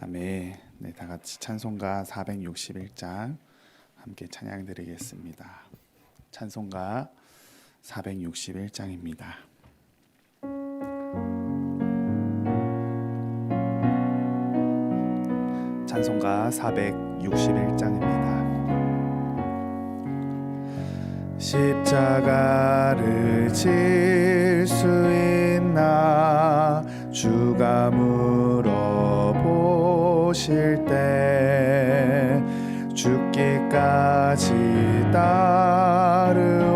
아멘. 네, 다 같이 찬송가 461장 함께 찬양 드리겠습니다. 찬송가 461장입니다. 찬송가 461장입니다. 십자가를 질 수 있나 주가 물어보실 때 죽기까지 따르오리.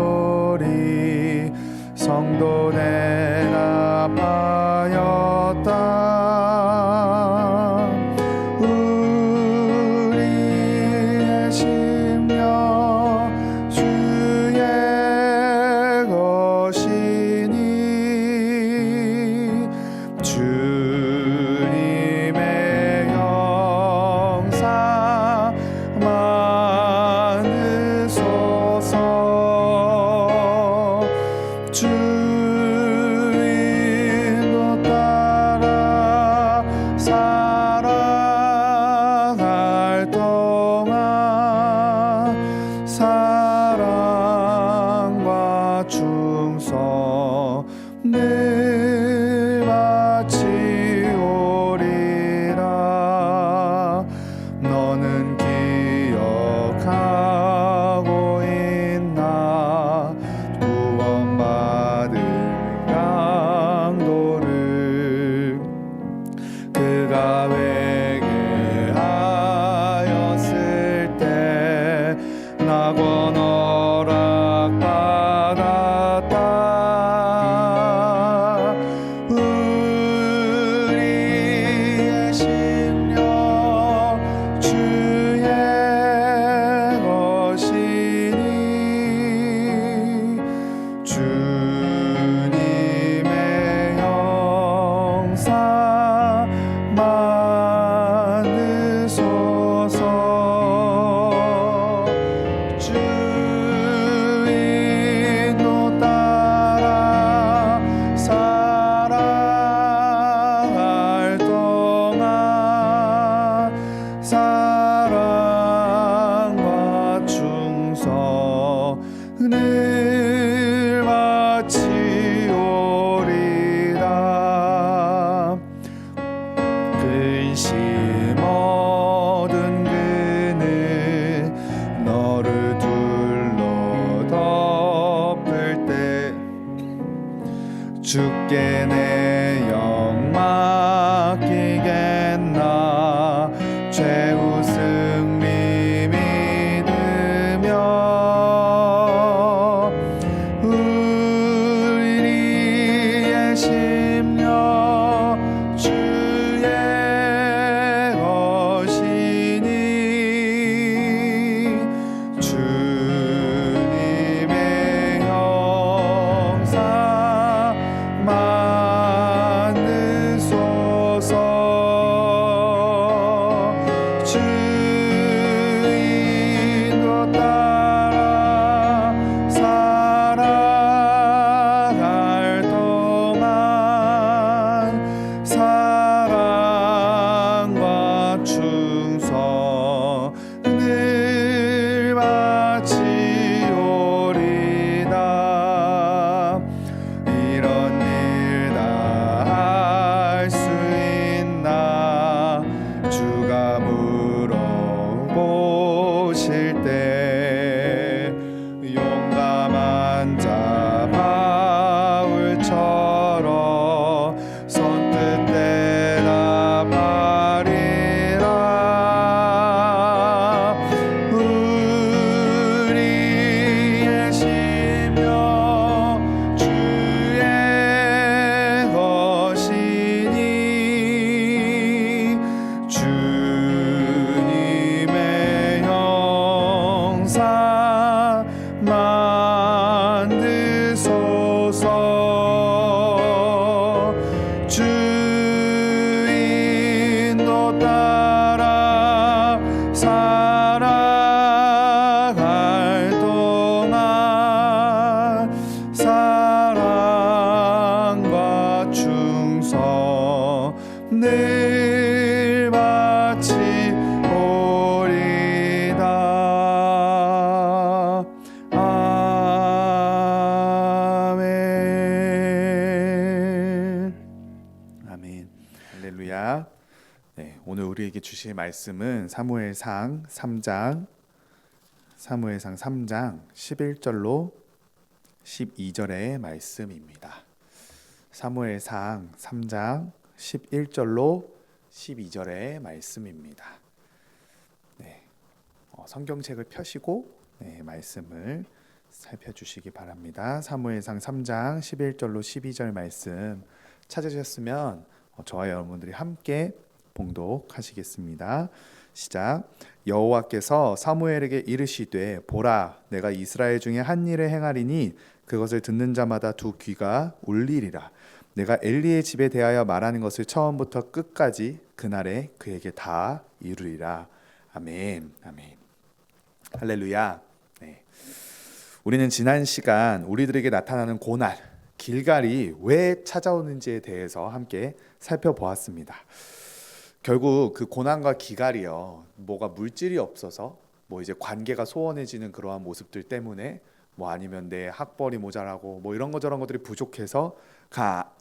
성도 대답하였다. 우리의 심령 주의 것이니 주님의 형상 만드소서. 주인도 따라 살아갈 동안 사랑과 충성 늘 바치오리라. 너는 기억하고 있나 구원받은 강도를. 그가 회개하였을 때 낙원 허락받았다. 우리의 심령 주의 것이니 주님의 형상 만드소서. 주인도 따라 살아갈 동안 사랑과 충성 늘 바치오리라. 근심 얻은 그는 너를 둘러 덮을 때 주께 내 영 맡기겠나. 최후 승리 믿으며 우리의 심령 주의 것이니 주님의 형상 만드소서. 주인도 따라 살아갈 동안 사랑과 충성 늘 바치오리다. 이런 일 다 할 수 있나 주가 물어보실 때 용감한 자 바울처럼 선뜻 대답하리라. 우리의 심령 주의 것이니 주님의 형상 만드소서. 주인도 따라 살아갈 동안 사랑과 충성 늘 바치오리라. 아멘. 할렐루야. 네, 오늘 우리에게 주실 말씀은 사무엘상 3장 11절로 12절의 말씀입니다. 사무엘상 3장 11절로 12절의 말씀입니다. 네, 성경책을 펴시고 말씀을 살펴주시기 바랍니다. 사무엘상 3장 11절로 12절 말씀 찾으셨으면 저와 여러분들이 함께 봉독하시겠습니다. 시작. 여호와께서 사무엘에게 이르시되 보라, 내가 이스라엘 중에 한 일을 행하리니 그것을 듣는 자마다 두 귀가 울리리라. 내가 엘리의 집에 대하여 말하는 것을 처음부터 끝까지 그날에 그에게 다 이루리라. 아멘. 아멘. 할렐루야. 네. 우리는 지난 시간 우리들에게 나타나는 고난, 길갈이 왜 찾아오는지에 대해서 함께 살펴보았습니다. 결국 그 고난과 기갈이요, 뭐가 물질이 없어서 이제 관계가 소원해지는 그러한 모습들 때문에 아니면 내 학벌이 모자라고 이런 거 저런 것들이 부족해서가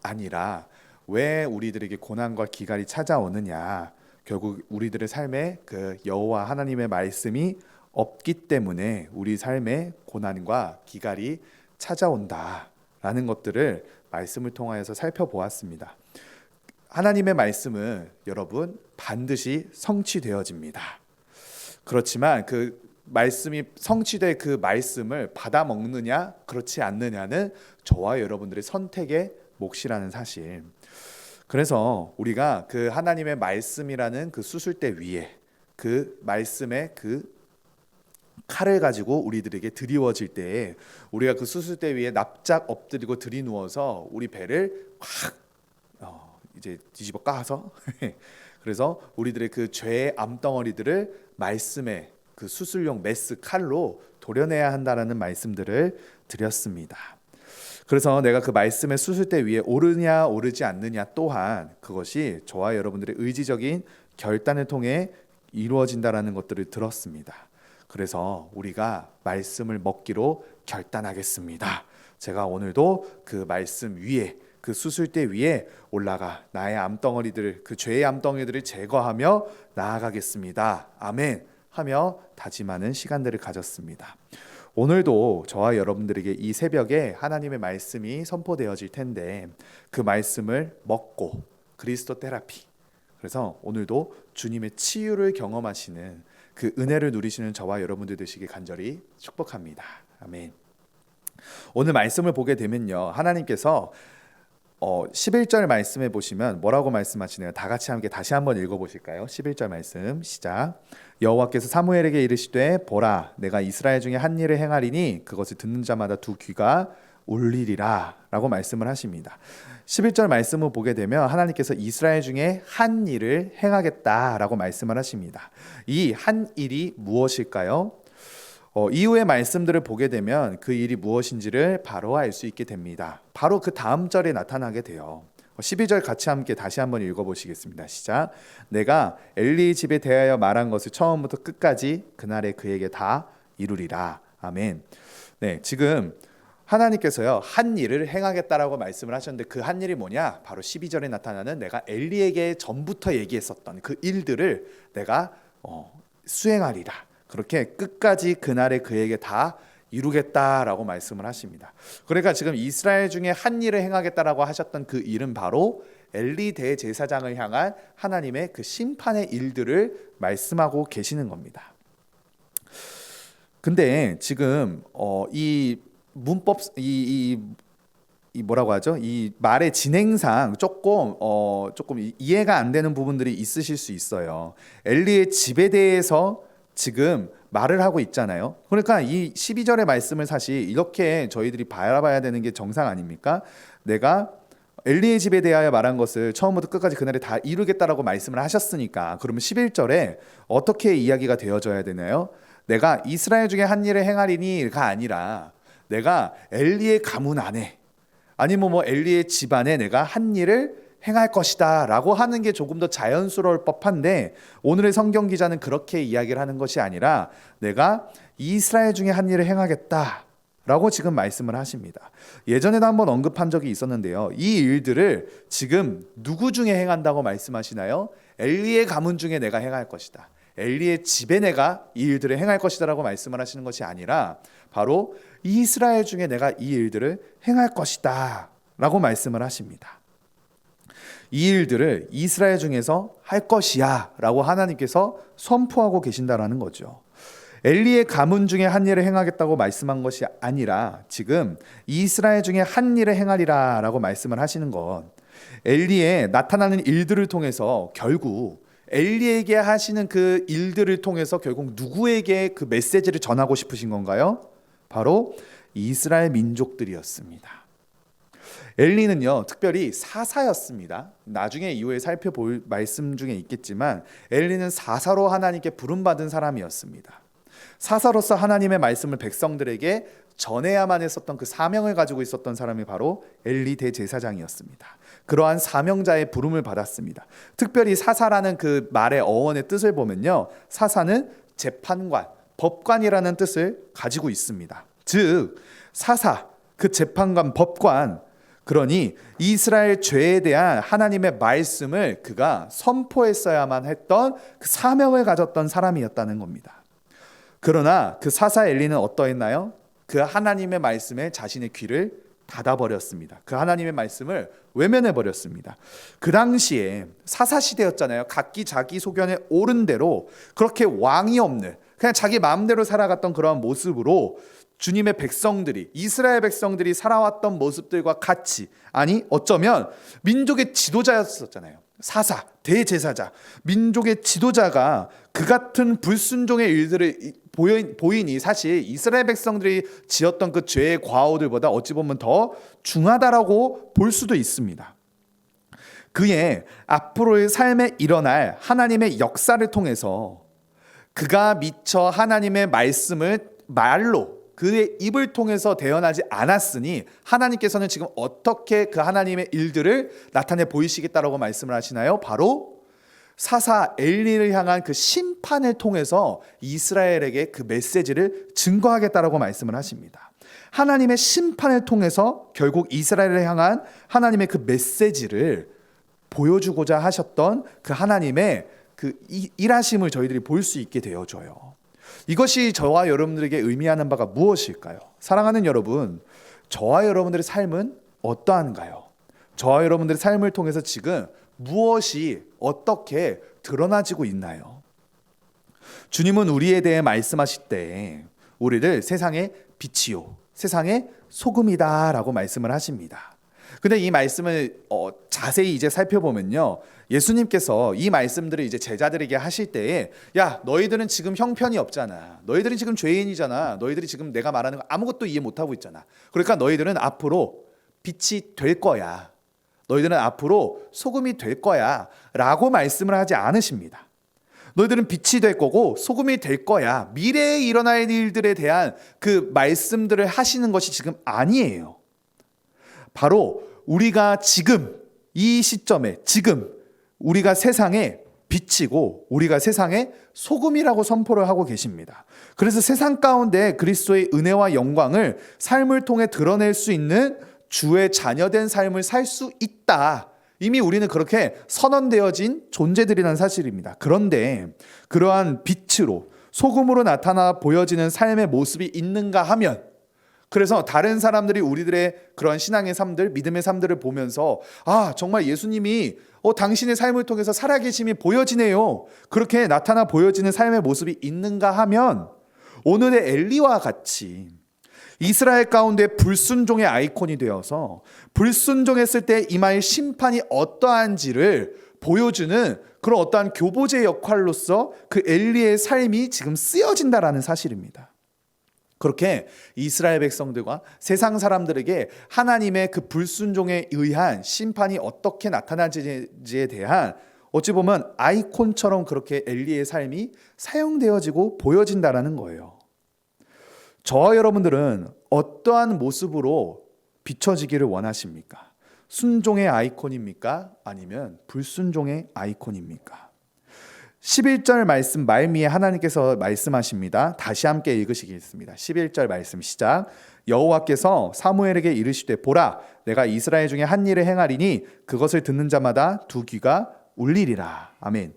아니라 왜 우리들에게 고난과 기갈이 찾아오느냐, 결국 우리들의 삶에 그 여호와 하나님의 말씀이 없기 때문에 우리 삶에 고난과 기갈이 찾아온다라는 것들을 말씀을 통하여서 살펴보았습니다. 하나님의 말씀은 여러분 반드시 성취되어집니다. 그렇지만 그 말씀이 성취될 그 말씀을 받아 먹느냐 그렇지 않느냐는 저와 여러분들의 선택의 몫이라는 사실. 그래서 우리가 그 하나님의 말씀이라는 그 수술대 위에 그 말씀의 그 칼을 가지고 우리들에게 드리워질 때에 우리가 그 수술대 위에 납작 엎드리고 들이누워서 우리 배를 확 이제 뒤집어 까서 그래서 우리들의 그 죄의 암덩어리들을 말씀의 그 수술용 메스 칼로 도려내야 한다라는 말씀들을 드렸습니다. 그래서 내가 그 말씀의 수술대 위에 오르냐 오르지 않느냐 또한 그것이 저와 여러분들의 의지적인 결단을 통해 이루어진다라는 것들을 들었습니다. 그래서 우리가 말씀을 먹기로 결단하겠습니다. 제가 오늘도 그 말씀 위에 그 수술대 위에 올라가 나의 암덩어리들을, 그 죄의 암덩어리들을 제거하며 나아가겠습니다. 아멘 하며 다짐하는 시간들을 가졌습니다. 오늘도 저와 여러분들에게 이 새벽에 하나님의 말씀이 선포되어질 텐데 그 말씀을 먹고 그리스도 테라피, 그래서 오늘도 주님의 치유를 경험하시는 그 은혜를 누리시는 저와 여러분들 되시길 간절히 축복합니다. 아멘. 오늘 말씀을 보게 되면요, 하나님께서 11절 말씀에 보시면 뭐라고 말씀하시네요. 다 같이 함께 다시 한번 읽어보실까요? 11절 말씀 시작. 여호와께서 사무엘에게 이르시되 보라, 내가 이스라엘 중에 한 일을 행하리니 그것을 듣는 자마다 두 귀가 울리리라 라고 말씀을 하십니다. 11절 말씀을 보게 되면 하나님께서 이스라엘 중에 한 일을 행하겠다라고 말씀을 하십니다. 이 한 일이 무엇일까요? 이후의 말씀들을 보게 되면 그 일이 무엇인지를 바로 알 수 있게 됩니다. 바로 그 다음 절에 나타나게 돼요. 12절 같이 함께 다시 한번 읽어보시겠습니다. 시작. 내가 엘리의 집에 대하여 말한 것을 처음부터 끝까지 그날에 그에게 다 이루리라. 아멘. 네, 지금 하나님께서요 한 일을 행하겠다라고 말씀을 하셨는데 그 한 일이 뭐냐? 바로 12절에 나타나는 내가 엘리에게 전부터 얘기했었던 그 일들을 내가 수행하리라. 그렇게 끝까지 그날에 그에게 다 이루겠다라고 말씀을 하십니다. 그러니까 지금 이스라엘 중에 한 일을 행하겠다라고 하셨던 그 일은 바로 엘리 대제사장을 향한 하나님의 그 심판의 일들을 말씀하고 계시는 겁니다. 근데 지금 이 문법 이 뭐라고 하죠? 이 말의 진행상 조금 이해가 안 되는 부분들이 있으실 수 있어요. 엘리의 집에 대해서 지금 말을 하고 있잖아요. 그러니까 이 12절의 말씀을 사실 이렇게 저희들이 바라봐야 되는 게 정상 아닙니까? 내가 엘리의 집에 대하여 말한 것을 처음부터 끝까지 그날에 다 이루겠다라고 말씀을 하셨으니까 그러면 11절에 어떻게 이야기가 되어져야 되나요? 내가 이스라엘 중에 한 일을 행하리니가 아니라 내가 엘리의 가문 안에 아니면 엘리의 집안에 내가 한 일을 행할 것이다 라고 하는 게 조금 더 자연스러울 법한데 오늘의 성경 기자는 그렇게 이야기를 하는 것이 아니라 내가 이스라엘 중에 한 일을 행하겠다 라고 지금 말씀을 하십니다. 예전에도 한번 언급한 적이 있었는데요. 이 일들을 지금 누구 중에 행한다고 말씀하시나요? 엘리의 가문 중에 내가 행할 것이다. 엘리의 집에 내가 이 일들을 행할 것이다 라고 말씀을 하시는 것이 아니라 바로 이스라엘 중에 내가 이 일들을 행할 것이다 라고 말씀을 하십니다. 이 일들을 이스라엘 중에서 할 것이야 라고 하나님께서 선포하고 계신다라는 거죠. 엘리의 가문 중에 한 일을 행하겠다고 말씀한 것이 아니라 지금 이스라엘 중에 한 일을 행하리라 라고 말씀을 하시는 건 엘리의 나타나는 일들을 통해서 결국 엘리에게 하시는 그 일들을 통해서 결국 누구에게 그 메시지를 전하고 싶으신 건가요? 바로 이스라엘 민족들이었습니다. 엘리는요, 특별히 사사였습니다. 나중에 이후에 살펴볼 말씀 중에 있겠지만 엘리는 사사로 하나님께 부름받은 사람이었습니다. 사사로서 하나님의 말씀을 백성들에게 전해야만 했었던 그 사명을 가지고 있었던 사람이 바로 엘리 대제사장이었습니다. 그러한 사명자의 부름을 받았습니다. 특별히 사사라는 그 말의 어원의 뜻을 보면요, 사사는 재판관, 법관이라는 뜻을 가지고 있습니다. 즉 사사, 그 재판관, 법관, 그러니 이스라엘 죄에 대한 하나님의 말씀을 그가 선포했어야만 했던 그 사명을 가졌던 사람이었다는 겁니다. 그러나 그 사사 엘리는 어떠했나요? 그 하나님의 말씀에 자신의 귀를 닫아버렸습니다. 그 하나님의 말씀을 외면해버렸습니다. 그 당시에 사사 시대였잖아요. 각기 자기 소견에 옳은 대로 그렇게 왕이 없는, 그냥 자기 마음대로 살아갔던 그런 모습으로 주님의 백성들이, 이스라엘 백성들이 살아왔던 모습들과 같이, 아니 어쩌면 민족의 지도자였었잖아요. 사사, 대제사자, 민족의 지도자가 그 같은 불순종의 일들을 보이니 사실 이스라엘 백성들이 지었던 그 죄의 과오들보다 어찌 보면 더 중하다라고 볼 수도 있습니다. 그의 앞으로의 삶에 일어날 하나님의 역사를 통해서 그가 미처 하나님의 말씀을 말로 그의 입을 통해서 대언하지 않았으니 하나님께서는 지금 어떻게 그 하나님의 일들을 나타내 보이시겠다라고 말씀을 하시나요? 바로 사사 엘리를 향한 그 심판을 통해서 이스라엘에게 그 메시지를 증거하겠다라고 말씀을 하십니다. 하나님의 심판을 통해서 결국 이스라엘을 향한 하나님의 그 메시지를 보여주고자 하셨던 그 하나님의 그 일하심을 저희들이 볼 수 있게 되어져요. 이것이 저와 여러분들에게 의미하는 바가 무엇일까요? 사랑하는 여러분, 저와 여러분들의 삶은 어떠한가요? 저와 여러분들의 삶을 통해서 지금 무엇이 어떻게 드러나지고 있나요? 주님은 우리에 대해 말씀하실 때 우리를 세상의 빛이요, 세상의 소금이다 라고 말씀을 하십니다. 근데 이 말씀을 자세히 이제 살펴보면요, 예수님께서 이 말씀들을 이제 제자들에게 하실 때에 야, 너희들은 지금 형편이 없잖아. 너희들은 지금 죄인이잖아. 너희들이 지금 내가 말하는 거 아무것도 이해 못하고 있잖아. 그러니까 너희들은 앞으로 빛이 될 거야. 너희들은 앞으로 소금이 될 거야 라고 말씀을 하지 않으십니다. 너희들은 빛이 될 거고 소금이 될 거야. 미래에 일어날 일들에 대한 그 말씀들을 하시는 것이 지금 아니에요. 바로 우리가 지금 이 시점에 지금 우리가 세상에 빛이고 우리가 세상의 소금이라고 선포를 하고 계십니다. 그래서 세상 가운데 그리스도의 은혜와 영광을 삶을 통해 드러낼 수 있는 주의 자녀된 삶을 살 수 있다. 이미 우리는 그렇게 선언되어진 존재들이라는 사실입니다. 그런데 그러한 빛으로 소금으로 나타나 보여지는 삶의 모습이 있는가 하면, 그래서 다른 사람들이 우리들의 그런 신앙의 삶들, 믿음의 삶들을 보면서 아, 정말 예수님이 당신의 삶을 통해서 살아계심이 보여지네요. 그렇게 나타나 보여지는 삶의 모습이 있는가 하면 오늘의 엘리와 같이 이스라엘 가운데 불순종의 아이콘이 되어서 불순종했을 때 임할 심판이 어떠한지를 보여주는 그런 어떠한 교보제 역할로서 그 엘리의 삶이 지금 쓰여진다라는 사실입니다. 그렇게 이스라엘 백성들과 세상 사람들에게 하나님의 그 불순종에 의한 심판이 어떻게 나타나지에 대한 어찌 보면 아이콘처럼 그렇게 엘리의 삶이 사용되어지고 보여진다라는 거예요. 저와 여러분들은 어떠한 모습으로 비춰지기를 원하십니까? 순종의 아이콘입니까? 아니면 불순종의 아이콘입니까? 11절 말씀 말미에 하나님께서 말씀하십니다. 다시 함께 읽으시겠습니다. 11절 말씀 시작. 여호와께서 사무엘에게 이르시되 보라 내가 이스라엘 중에 한 일을 행하리니 그것을 듣는 자마다 두 귀가 울리리라. 아멘.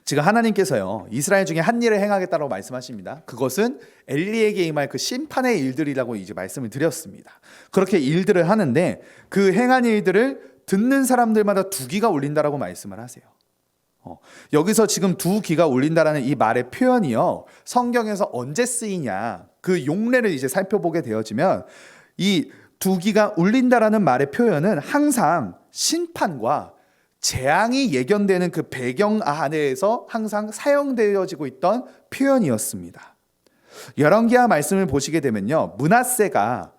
지금 하나님께서요 이스라엘 중에 한 일을 행하겠다고 말씀하십니다. 그것은 엘리에게 임할 그 심판의 일들이라고 이제 말씀을 드렸습니다. 그렇게 일들을 하는데 그 행한 일들을 듣는 사람들마다 두 귀가 울린다라고 말씀을 하세요. 여기서 지금 두 귀가 울린다라는 이 말의 표현이요 성경에서 언제 쓰이냐 그 용례를 이제 살펴보게 되어지면 이 두 귀가 울린다라는 말의 표현은 항상 심판과 재앙이 예견되는 그 배경 안에서 항상 사용되어지고 있던 표현이었습니다. 열왕기하 말씀을 보시게 되면요 므낫세가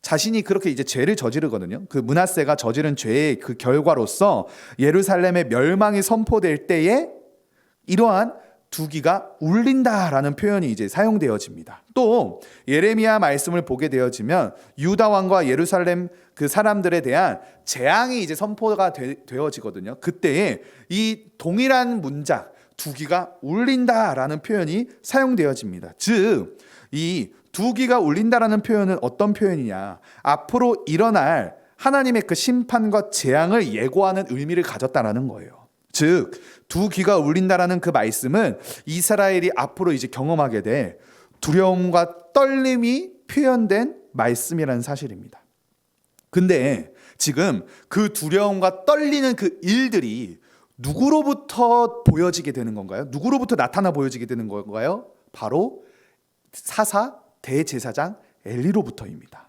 자신이 그렇게 이제 죄를 저지르거든요. 그 므낫세가 저지른 죄의 그 결과로서 예루살렘의 멸망이 선포될 때에 이러한 두 귀가 울린다라는 표현이 이제 사용되어집니다. 또 예레미야 말씀을 보게 되어지면 유다 왕과 예루살렘 그 사람들에 대한 재앙이 이제 선포가 되어지거든요. 그때에 이 동일한 문장 두 귀가 울린다라는 표현이 사용되어집니다. 즉 이 두 귀가 울린다라는 표현은 어떤 표현이냐? 앞으로 일어날 하나님의 그 심판과 재앙을 예고하는 의미를 가졌다라는 거예요. 즉, 두 귀가 울린다라는 그 말씀은 이스라엘이 앞으로 이제 경험하게 될 두려움과 떨림이 표현된 말씀이라는 사실입니다. 근데 지금 그 두려움과 떨리는 그 일들이 누구로부터 보여지게 되는 건가요? 누구로부터 나타나 보여지게 되는 건가요? 바로 사사 대제사장 엘리로부터입니다.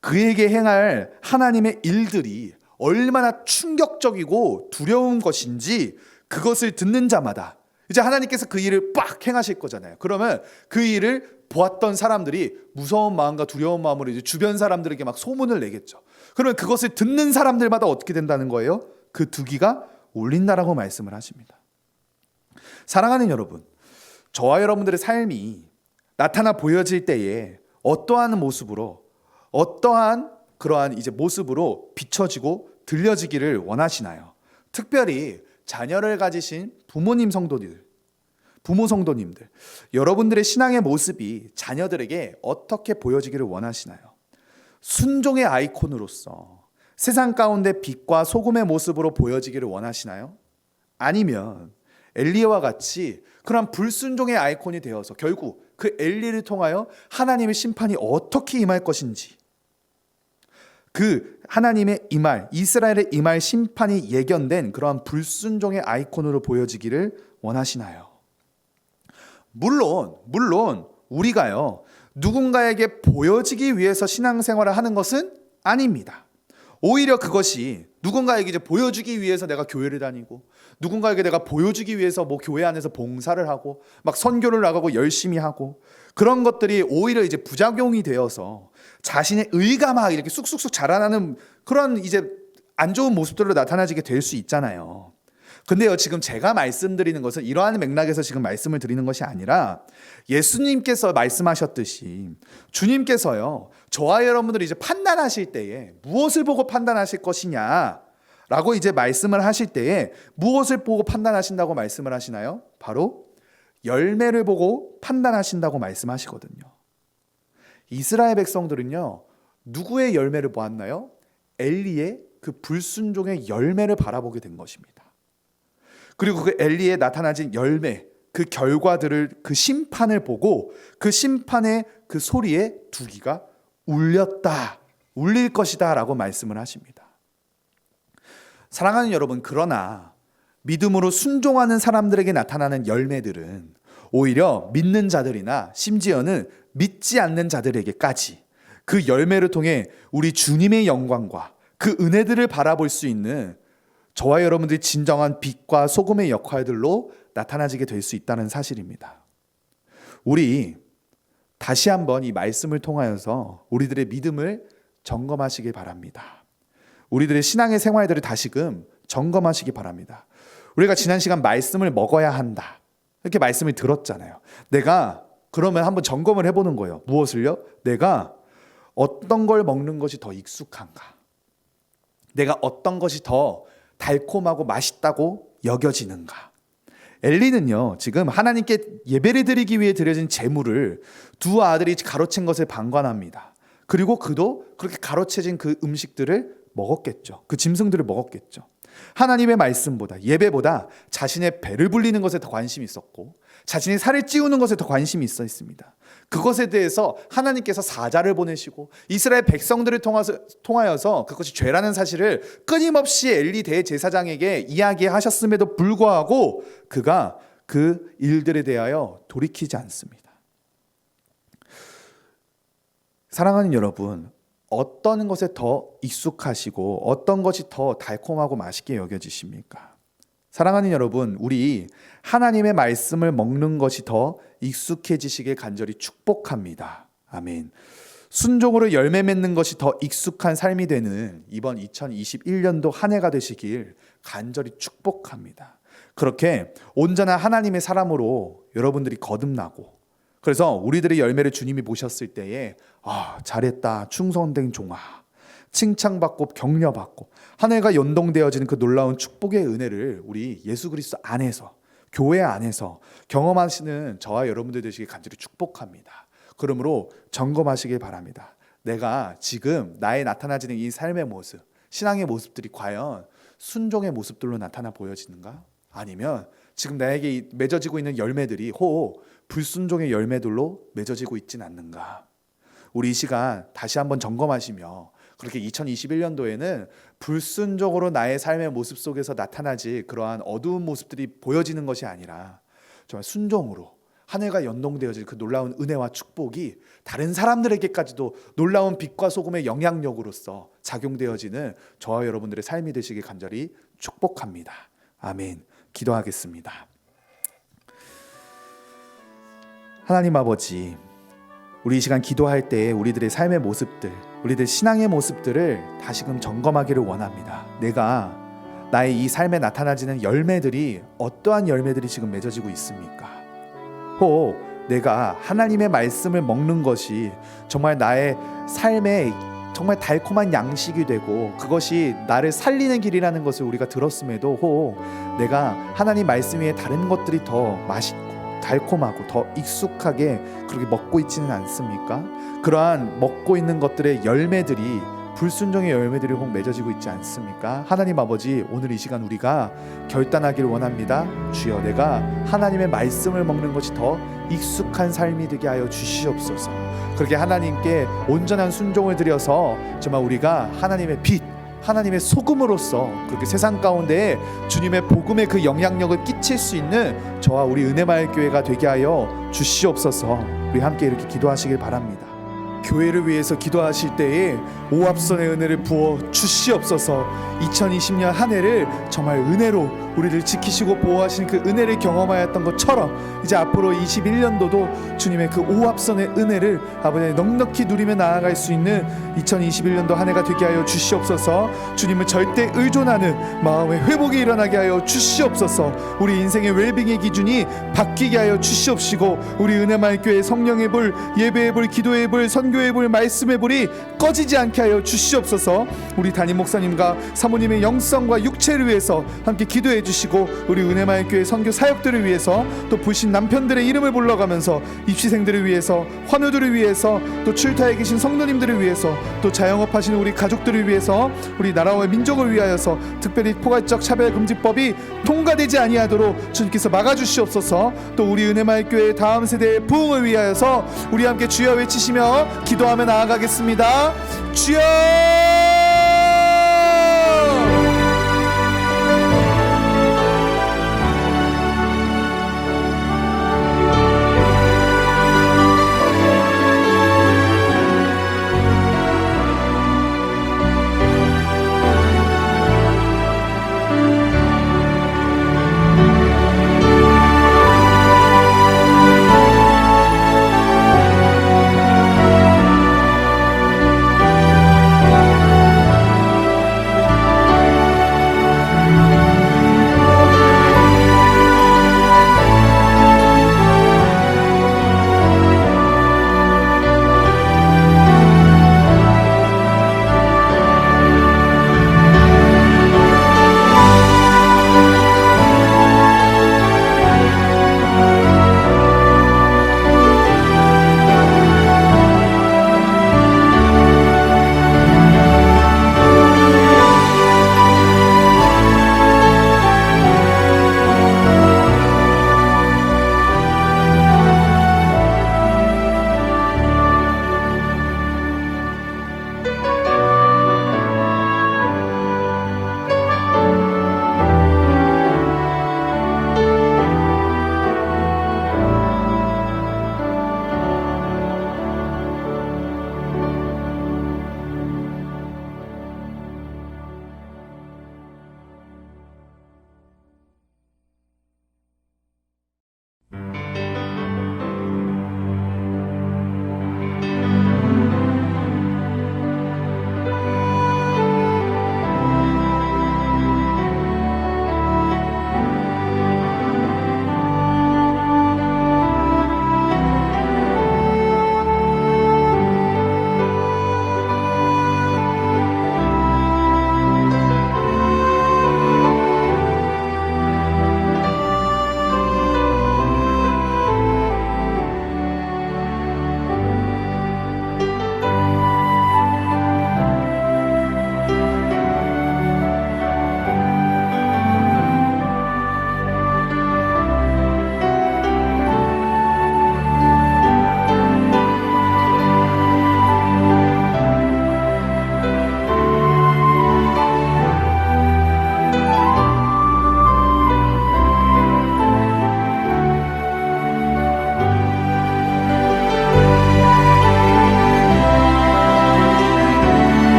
그에게 행할 하나님의 일들이 얼마나 충격적이고 두려운 것인지 그것을 듣는 자마다 이제 하나님께서 그 일을 빡 행하실 거잖아요. 그러면 그 일을 보았던 사람들이 무서운 마음과 두려운 마음으로 이제 주변 사람들에게 막 소문을 내겠죠. 그러면 그것을 듣는 사람들마다 어떻게 된다는 거예요? 그 두 귀가 울린다라고 말씀을 하십니다. 사랑하는 여러분, 저와 여러분들의 삶이 나타나 보여질 때에 어떠한 모습으로 어떠한 그러한 이제 모습으로 비춰지고 들려지기를 원하시나요? 특별히 자녀를 가지신 부모 성도님들, 여러분들의 신앙의 모습이 자녀들에게 어떻게 보여지기를 원하시나요? 순종의 아이콘으로서 세상 가운데 빛과 소금의 모습으로 보여지기를 원하시나요? 아니면 엘리야와 같이 그런 불순종의 아이콘이 되어서 결국 그 엘리를 통하여 하나님의 심판이 어떻게 임할 것인지 그 하나님의 임할, 이스라엘의 임할 심판이 예견된 그러한 불순종의 아이콘으로 보여지기를 원하시나요? 물론 우리가요 누군가에게 보여지기 위해서 신앙생활을 하는 것은 아닙니다. 오히려 그것이 누군가에게 이제 보여주기 위해서 내가 교회를 다니고 누군가에게 내가 보여주기 위해서 뭐 교회 안에서 봉사를 하고 막 선교를 나가고 열심히 하고 그런 것들이 오히려 이제 부작용이 되어서 자신의 의가 막 이렇게 쑥쑥쑥 자라나는 그런 이제 안 좋은 모습들로 나타나지게 될 수 있잖아요. 근데요, 지금 제가 말씀드리는 것은 이러한 맥락에서 지금 말씀을 드리는 것이 아니라 예수님께서 말씀하셨듯이 주님께서요, 저와 여러분들이 이제 판단하실 때에 무엇을 보고 판단하실 것이냐 라고 이제 말씀을 하실 때에 무엇을 보고 판단하신다고 말씀을 하시나요? 바로 열매를 보고 판단하신다고 말씀하시거든요. 이스라엘 백성들은요, 누구의 열매를 보았나요? 엘리의 그 불순종의 열매를 바라보게 된 것입니다. 그리고 그 엘리에 나타나진 열매, 그 결과들을, 그 심판을 보고 그 심판의 그 소리에 두 귀가 울렸다, 울릴 것이다 라고 말씀을 하십니다. 사랑하는 여러분, 그러나 믿음으로 순종하는 사람들에게 나타나는 열매들은 오히려 믿는 자들이나 심지어는 믿지 않는 자들에게까지 그 열매를 통해 우리 주님의 영광과 그 은혜들을 바라볼 수 있는 저와 여러분들이 진정한 빛과 소금의 역할들로 나타나지게 될 수 있다는 사실입니다. 우리 다시 한번 이 말씀을 통하여서 우리들의 믿음을 점검하시기 바랍니다. 우리들의 신앙의 생활들을 다시금 점검하시기 바랍니다. 우리가 지난 시간 말씀을 먹어야 한다, 이렇게 말씀을 들었잖아요. 내가 그러면 한번 점검을 해보는 거예요. 무엇을요? 내가 어떤 걸 먹는 것이 더 익숙한가? 내가 어떤 것이 더 달콤하고 맛있다고 여겨지는가? 엘리는요, 지금 하나님께 예배를 드리기 위해 드려진 제물을 두 아들이 가로챈 것을 방관합니다. 그리고 그도 그렇게 가로채진 그 음식들을 먹었겠죠. 그 짐승들을 먹었겠죠. 하나님의 말씀보다, 예배보다 자신의 배를 불리는 것에 더 관심이 있었고 자신의 살을 찌우는 것에 더 관심이 있어 있습니다. 그것에 대해서 하나님께서 사자를 보내시고 이스라엘 백성들을 통하여서 그것이 죄라는 사실을 끊임없이 엘리 대제사장에게 이야기하셨음에도 불구하고 그가 그 일들에 대하여 돌이키지 않습니다. 사랑하는 여러분, 어떤 것에 더 익숙하시고 어떤 것이 더 달콤하고 맛있게 여겨지십니까? 사랑하는 여러분, 우리 하나님의 말씀을 먹는 것이 더 익숙해지시길 간절히 축복합니다. 아멘. 순종으로 열매 맺는 것이 더 익숙한 삶이 되는 이번 2021년도 한 해가 되시길 간절히 축복합니다. 그렇게 온전한 하나님의 사람으로 여러분들이 거듭나고, 그래서 우리들의 열매를 주님이 보셨을 때에 잘했다, 충성된 종아, 칭찬받고 격려받고 한 해가 연동되어지는 그 놀라운 축복의 은혜를 우리 예수 그리스도 안에서, 교회 안에서 경험하시는 저와 여러분들 되시길 간절히 축복합니다. 그러므로 점검하시길 바랍니다. 내가 지금 나의 나타나지는 이 삶의 모습, 신앙의 모습들이 과연 순종의 모습들로 나타나 보여지는가? 아니면 지금 나에게 맺어지고 있는 열매들이 불순종의 열매들로 맺어지고 있지는 않는가? 우리 이 시간 다시 한번 점검하시며, 그렇게 2021년도에는 불순종으로 나의 삶의 모습 속에서 나타나지 그러한 어두운 모습들이 보여지는 것이 아니라 정말 순종으로 한 해가 연동되어질 그 놀라운 은혜와 축복이 다른 사람들에게까지도 놀라운 빛과 소금의 영향력으로서 작용되어지는 저와 여러분들의 삶이 되시길 간절히 축복합니다. 아멘. 기도하겠습니다. 하나님 아버지, 우리 이 시간 기도할 때 우리들의 삶의 모습들, 우리들 신앙의 모습들을 다시금 점검하기를 원합니다. 내가 나의 이 삶에 나타나지는 열매들이 어떠한 열매들이 지금 맺어지고 있습니까? 혹 내가 하나님의 말씀을 먹는 것이 정말 나의 삶에 정말 달콤한 양식이 되고 그것이 나를 살리는 길이라는 것을 우리가 들었음에도 혹 내가 하나님 말씀 위에 다른 것들이 더 맛있고 달콤하고 더 익숙하게 그렇게 먹고 있지는 않습니까? 그러한 먹고 있는 것들의 열매들이 불순종의 열매들이 혹 맺어지고 있지 않습니까? 하나님 아버지, 오늘 이 시간 우리가 결단하기를 원합니다. 주여, 내가 하나님의 말씀을 먹는 것이 더 익숙한 삶이 되게 하여 주시옵소서. 그렇게 하나님께 온전한 순종을 드려서 정말 우리가 하나님의 빛, 하나님의 소금으로서 그렇게 세상 가운데에 주님의 복음의 그 영향력을 끼칠 수 있는 저와 우리 은혜마을 교회가 되게 하여 주시옵소서. 우리 함께 이렇게 기도하시길 바랍니다. 교회를 위해서 기도하실 때에 오합선의 은혜를 부어 주시옵소서. 2020년 한 해를 정말 은혜로 우리를 지키시고 보호하신 그 은혜를 경험하였던 것처럼 이제 앞으로 21년도도 주님의 그 오합선의 은혜를 아버지 넉넉히 누리며 나아갈 수 있는 2021년도 한 해가 되게 하여 주시옵소서. 주님을 절대 의존하는 마음의 회복이 일어나게 하여 주시옵소서. 우리 인생의 웰빙의 기준이 바뀌게 하여 주시옵시고, 우리 은혜마을 교회 성령의 불, 예배의 불, 기도의 불, 선교의 불, 말씀의 불이 꺼지지 않게 하여 주시옵소서. 우리 담임 목사님과 사모님의 영성과 육체를 위해서 함께 기도해 주시고, 우리 은혜마을 교회 선교 사역들을 위해서, 또 불신 남편들의 이름을 불러가면서 입시생들을 위해서, 환우들을 위해서, 또 출타에 계신 성도님들을 위해서, 또 자영업하시는 우리 가족들을 위해서, 우리 나라와 민족을 위하여서 특별히 포괄적 차별금지법이 통과되지 아니하도록 주님께서 막아주시옵소서. 또 우리 은혜마을 교회 다음 세대의 부흥을 위하여서 우리 함께 주여 외치시며 기도하며 나아가겠습니다. 주여!